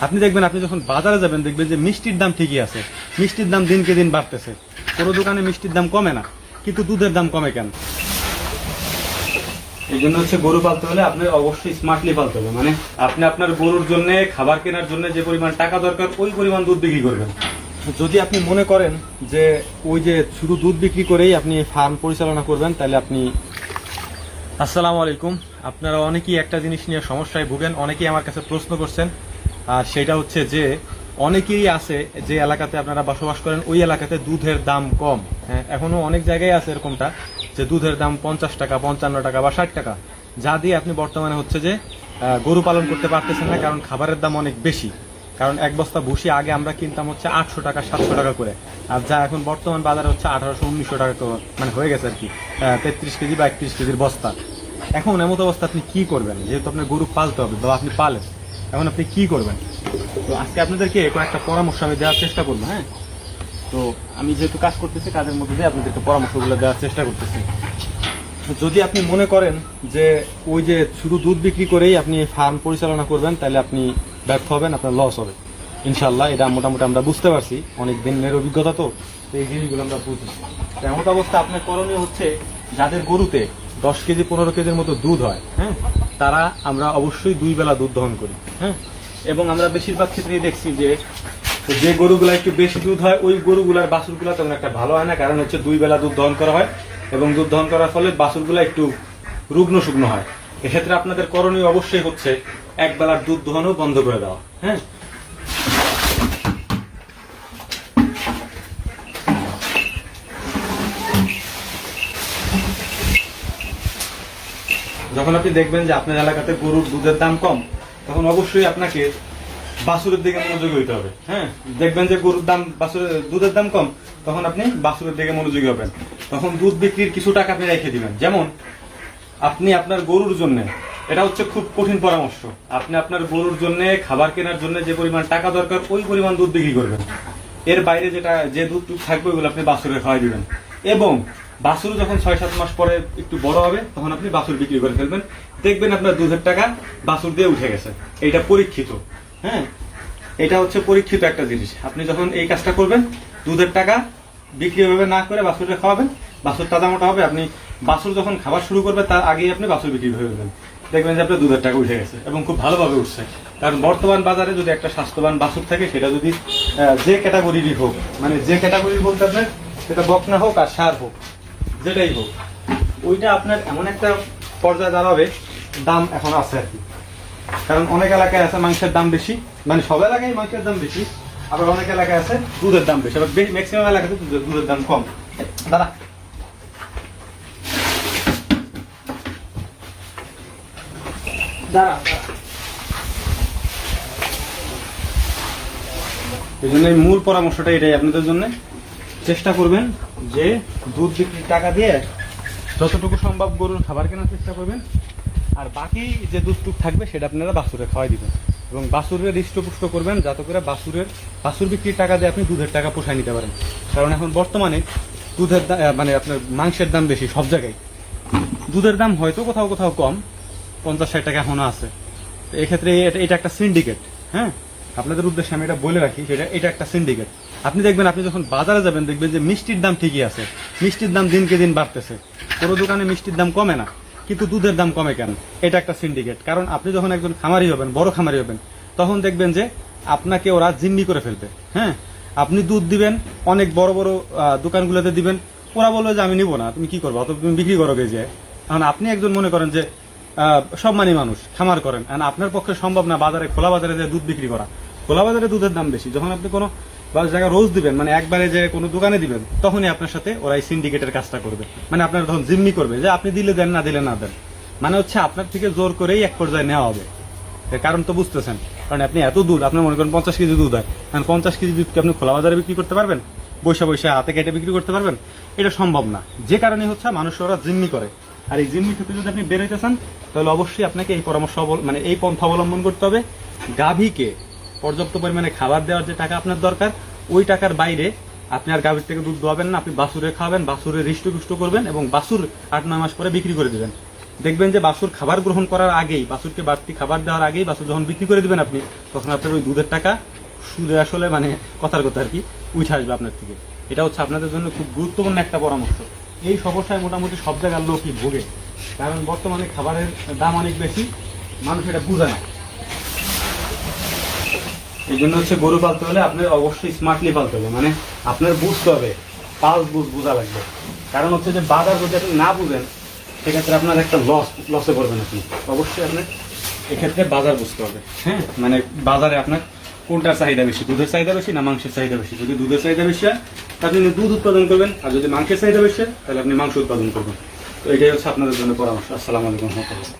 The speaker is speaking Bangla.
আপনি দেখবেন, আপনি যখন বাজারে যাবেন দেখবেন যে মিষ্টির দাম ঠিকই আছে, মিষ্টির দাম দিনকে দিন বাড়তেছে। কোনো দোকানে মিষ্টির দাম কমে না, কিন্তু দুধের দাম কমে কেন? এই জন্য হচ্ছে গরু পালতে হলে আপনি অবশ্যই স্মার্টলি পালতে হবে। মানে আপনি আপনার গরুর জন্য খাবার কেনার জন্য যে পরিমাণ টাকা দরকার ওই পরিমাণ দুধ বিক্রি করবেন। যদি আপনি মনে করেন যে ওই যে শুধু দুধ বিক্রি করেই আপনি ফার্ম পরিচালনা করবেন, তাহলে আপনি... আসসালামু আলাইকুম। আপনারা অনেকেই একটা জিনিস নিয়ে সমস্যায় ভুগেন, অনেকেই আমার কাছে প্রশ্ন করছেন, আর সেটা হচ্ছে যে অনেকেই আছে যে এলাকাতে আপনারা বসবাস করেন ওই এলাকাতে দুধের দাম কম। হ্যাঁ, এখনো অনেক জায়গায় আছে এরকমটা যে দুধের দাম 50 টাকা, 55 টাকা বা 60 টাকা, যা দিয়ে আপনি বর্তমানে হচ্ছে যে গরু পালন করতে পারতেছেন না, কারণ খাবারের দাম অনেক বেশি। কারণ এক বস্তা ভুসি আগে আমরা কিনতাম হচ্ছে 800 টাকা 700 টাকা করে, আর যা এখন বর্তমান বাজারে হচ্ছে 1800-1900 টাকা মানে হয়ে গেছে আর কি, 33 কেজি বা 31 কেজির বস্তা। এখন এমন অবস্থা আপনি কি করবেন? যেহেতু আপনার গরু পালতে হবে বা আপনি পালেন, এখন আপনি কি করবেন? তো আজকে আপনাদেরকে কয়েকটা পরামর্শ আমি দেওয়ার চেষ্টা করবো। হ্যাঁ, তো আমি যেহেতু কাজ করতেছি কাজের মধ্যে দিয়ে আপনাদেরকে পরামর্শগুলো দেওয়ার চেষ্টা করতেছি। যদি আপনি মনে করেন যে ওই যে শুধু দুধ বিক্রি করেই আপনি ফার্ম পরিচালনা করবেন, তাহলে আপনি ব্যর্থ হবেন, আপনার লস হবে ইনশাল্লাহ। এটা মোটামুটি আমরা বুঝতে পারছি, অনেক দিনের অভিজ্ঞতা, তো এই জিনিসগুলো আমরা বুঝি। এমন অবস্থা আপনার করণীয় হচ্ছে, যাদের গরুতে 10 কেজি 15 কেজির মতো দুধ হয়, হ্যাঁ, তারা আমরা অবশ্যই 2 বেলা দুধ দহন করি। হ্যাঁ, এবং আমরা বেশিরভাগ ক্ষেত্রেই দেখছি যে গরুগুলা একটু বেশি দুধ হয় ওই গরুগুলার বাছুরগুলা তেমন একটা ভালো হয় না, কারণ হচ্ছে 2 বেলা দুধ দহন করা হয়, এবং দুধ দহন করার ফলে বাছুরগুলা একটু রুগ্ন শুকনো হয়। এক্ষেত্রে আপনাদের করণীয় অবশ্যই হচ্ছে 1 বেলার দুধ দহনও বন্ধ করে দেওয়া। হ্যাঁ, যখন আপনি দেখবেন যে আপনার এলাকাতে গরুর দুধের দাম কম, তখন অবশ্যই আপনাকে বাছুরের দিকে মনোযোগী হইতে হবে। হ্যাঁ, দেখবেন যে গরুর দাম দুধের দাম কম, তখন আপনি বাছুরের দিকে মনোযোগী হবেন। তখন দুধ বিক্রির কিছু টাকা আপনি রেখে দিবেন। যেমন আপনি আপনার গরুর জন্য, এটা হচ্ছে খুব কঠিন পরামর্শ, আপনি আপনার গরুর জন্য খাবার কেনার জন্য যে পরিমাণ টাকা দরকার ওই পরিমাণ দুধ বিক্রি করবেন। এর বাইরে যে দুধ থাকবে ওগুলো আপনি বাছুরে খাওয়াই দিবেন। এবং বাছুর যখন 6-7 মাস পরে একটু বড় হবে, তখন আপনি বাছুর বিক্রি করে ফেলবেন। দেখবেন আপনার দুধের টাকা বাছুর দিয়ে উঠে গেছে। এইটা পরীক্ষিত। হ্যাঁ, এটা হচ্ছে পরীক্ষিত একটা জিনিস। আপনি যখন এই কাজটা করবেন, দুধের টাকা বিক্রি হবে না করে বাছুরে খাওয়াবেন, বাছুর তাজা মোটা হবে। আপনি বাছুর যখন খাবার শুরু করবে তার আগেই আপনি বাছুর বিক্রি করে দেবেন, দেখবেন যে আপনার দুধের টাকা উঠে গেছে, এবং খুব ভালোভাবে উঠছে। কারণ বর্তমান বাজারে যদি একটা স্বাস্থ্যবান বাছুর থাকে, সেটা যদি যে ক্যাটাগরিরই হোক, মানে যে ক্যাটাগরির বলতে আপনার সেটা বকনা হোক আর ষাঁড় হোক, যেটাই হোক, ওইটা আপনার এমন একটা পর্যায়ে দাঁড়াবে, দাম এখন আছে আর কি। কারণ অনেক এলাকায় আছে মাংসের দাম বেশি, মানে সব এলাকায় মাংসের দাম বেশি, আবার অনেক এলাকায় আছে দুধের দাম বেশি, আবার ম্যাক্সিমাম এলাকাতে দুধের দাম কম। দাঁড়া, এই জন্য মূল পরামর্শটা এটাই আপনাদের জন্য। চেষ্টা করবেন যে দুধ বিক্রির টাকা দিয়ে যতটুকু সম্ভব গরুর খাবার কেনার চেষ্টা করবেন, আর বাকি যে দুধটুক থাকবে সেটা আপনারা বাছুরে খাওয়াই দিবেন, এবং বাছুরের হৃষ্টপুষ্ট করবেন, যাতে করে বাছুর বিক্রির টাকা দিয়ে আপনি দুধের টাকা পোষায় নিতে পারেন। কারণ এখন বর্তমানে দুধের মানে আপনার মাংসের দাম বেশি সব জায়গায়, দুধের দাম হয়তো কোথাও কোথাও কম, 50-60 টাকা এখনো আছে। তো এক্ষেত্রে এটা একটা সিন্ডিকেট। হ্যাঁ, আপনাদের উদ্দেশ্যে আমি এটা বলে রাখি, এটা একটা সিন্ডিকেট। আপনি দেখবেন, আপনি যখন বাজারে যাবেন দেখবেন যে মিষ্টির দাম ঠিকই আছে, মিষ্টির দাম দিনকে দিন বাড়তেছে। কোনো দোকানে মিষ্টির দাম কমে না, কিন্তু দুধের দাম কমে কেন? এটা একটা সিন্ডিকেট। কারণ আপনি যখন একজন খামারি হবেন, বড় খামারি হবেন, তখন দেখবেন যে আপনাকে ওরা জিম্মি করে ফেলবে। হ্যাঁ, আপনি দুধ দিবেন অনেক বড় বড় দোকানগুলোতে দিবেন, ওরা বলবে যে আমি নিবো না, তুমি কি করবো, অত তুমি বিক্রি করো যে। এখন আপনি একজন মনে করেন যে সম্মানী মানুষ, খামার করেন, আপনার পক্ষে সম্ভব না বাজারে, খোলা বাজারে যে দুধ বিক্রি করা। খোলা বাজারে দুধের দাম বেশি। যখন আপনি কোনো জায়গায় রোজ দিবেন, মানে একবারে যে কোনো দোকানে দিবেন, তখনই আপনার সাথে ওরা এই সিন্ডিকেটের কাজটা করবে। মানে আপনার তখন জিম্মি করবে যে আপনি দিলে দেন, না দিলে না দেন। মানে হচ্ছে আপনার থেকে জোর করেই এক পর্যায়ে নেওয়া হবে। কারণ তো বুঝতেছেন, কারণ আপনি এত দুধ, আপনি মনে করেন 50 কেজি দুধ হয়, কারণ 50 কেজি দুধকে আপনি খোলা বাজারে বিক্রি করতে পারবেন? বসে হাতে কেটে বিক্রি করতে পারবেন? এটা সম্ভব না। যে কারণে হচ্ছে মানুষ ওরা জিম্মি করে। আর এই জিম্মি থেকে যদি আপনি বের হইতে চান, তাহলে অবশ্যই আপনাকে এই পরামর্শ, মানে এই পন্থা অবলম্বন করতে হবে। গাভীকে পর্যাপ্ত পরিমাণে খাবার দেওয়ার যে টাকা আপনার দরকার, ওই টাকার বাইরে আপনি আর গাভীর থেকে দুধ দোয়াবেন না, আপনি বাছুরে খাওয়াবেন, বাছুরে হৃষ্টপুষ্ট করবেন, এবং বাছুর 8-9 মাস পরে বিক্রি করে দেবেন। দেখবেন যে বাছুর খাবার গ্রহণ করার আগেই, বাছুরকে বাড়তি খাবার দেওয়ার আগেই বাছুর যখন বিক্রি করে দিবেন আপনি, তখন আপনার ওই দুধের টাকা সুদে আসলে মানে কথার কথা আর কি উঠে আসবে আপনার থেকে। এটা হচ্ছে আপনাদের জন্য খুব গুরুত্বপূর্ণ একটা পরামর্শ। এই সমস্যায় মোটামুটি সব জায়গার লোকই ভোগে, কারণ বর্তমানে খাবারের দাম অনেক বেশি, মানুষ এটা বুঝে না। এই জন্য হচ্ছে গরু পালতে হলে আপনার অবশ্যই স্মার্টলি পালতে হবে, মানে আপনার বুঝতে হবে, পালস বোঝা লাগবে। কারণ হচ্ছে যে বাজার যদি আপনি না বুঝেন, সেক্ষেত্রে আপনার একটা লসে পড়বেন আপনি। অবশ্যই আপনার এক্ষেত্রে বাজার বুঝতে হবে। হ্যাঁ, মানে বাজারে আপনার কোনটার চাহিদা বেশি, দুধের চাহিদা বেশি না মাংসের চাহিদা বেশি? যদি দুধের চাহিদা বেশি হয় তাহলে আপনি দুধ উৎপাদন করবেন, আর যদি মাংসের চাহিদা বেশি হয় তাহলে আপনি মাংস উৎপাদন করবেন। তো এটাই হচ্ছে আপনাদের জন্য পরামর্শ। আসসালামু আলাইকুম।